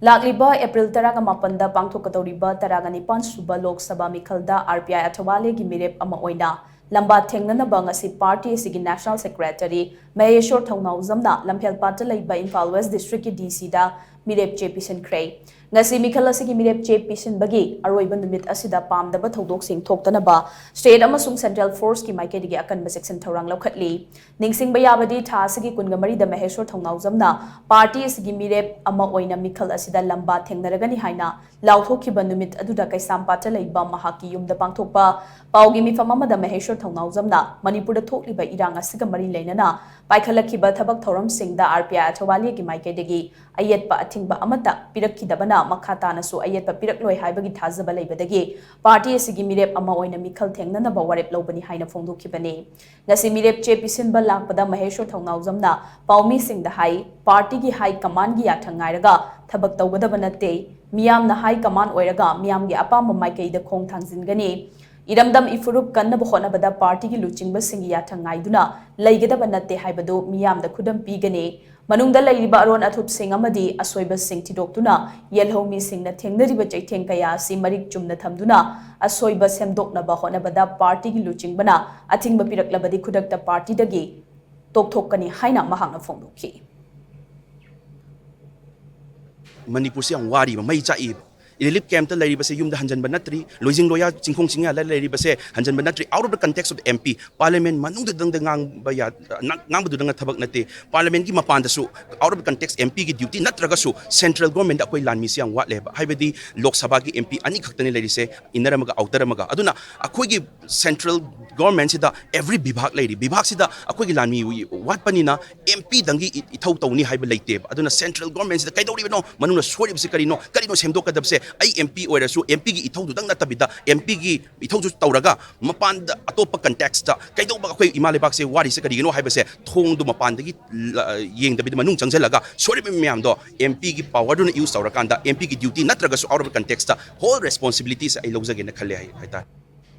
LAKLIBA April 18 PANGTHOKKADOURIBA 19 SHUBA Lok Sabha Meekhalda Rpi Athawale gi Mirep Oina Maheshwar Thounaojam ngasi party sigi National Secretary Maheshwar Thounaojam na Lamphel Patta leiba Imphal West District ki DC da Mirep Pishinkhre ngasi Meekhal asigi Mirep Pishinbagi aroiba numit asida pamdaba thodok sing thoktanaba state amasung central force ki maikedi gi akanba section thorang lokhatli ningsing bayabadi tha asigi kungamari da Maheshwar Thounaojam na party asigi Mirep Oina Meekhal asida lamba thengnaragani haina lauthokiba numit aduda kaisam patta leiba mahaki yumda pangthokpa paugi mifam amada Maheshwar Thounaojam na Manipuri thokliba irang asiga mari leinana paikhalakhiba thabak thoram singda Rpi Athawale gi maikedi ayetpa athingba amata pirakhidabana makhatana su ayetpa pirakloi haibagi thazaba leibadagi party asigi Mirep Oina Meekhal Thengnanaba Mirep lobani haina phongdokhibani ngasi Mirep Pishinba lakpada Maheshwar Thounaojam na paumi singda hai party gi high command gi yathangairaga thabak tawgadaba natte miyam na high command oiraga miyam gi apamba maikeida khong thangjingani iramdam ifurup kannaba honabada party gi luchingba singi yathangaiduna leigadaba natte haibadu miyam da khudam pigani manungda leiriba aron athup sing amadi asoiba sing thidoktuna yelhomi singna thengnariba chaitheng kaya si marik chumna thamduna asoiba semdoknaba honabada party gi luchingbana athingba piraklabadi khudakta party dagi tokthokani haina mahakna phongdokhi Manipur se ang wari ba may chai ililip camp ta lari ba se yum da hanjan banatri lojing loya chingkhong singa la lari ba se hanjan banatri out of the context of the MP parliament manung da dang ngang ba ya ngang bu dang thabak nate parliament ki mapan da su out of the context MP ki duty natraga su central government akoi lan mi se ang wat le ba haibadi lok sabha ki MP ani khaktani lari se inara maga outer maga aduna akoi ki central government sida every bibhag lady bibhag sida akoi ki lan mi wat panina MP dangi ithau tawni haiba leite aduna central government sida kaidori no manung na sori se karino semdok kadab se ai MP oirasu MP gi ithau dang natabida MP gi ithau ju tawraga mapan da atopa context ta kaido ba khoi imale bak se wari se karigino haiba se thong du mapan da gi yeng da bid manung changjalaga sori myam do MP gi power du na use tawrakanda MP gi duty natraga su out of context ta whole responsibilities ai logzage na khale hai ta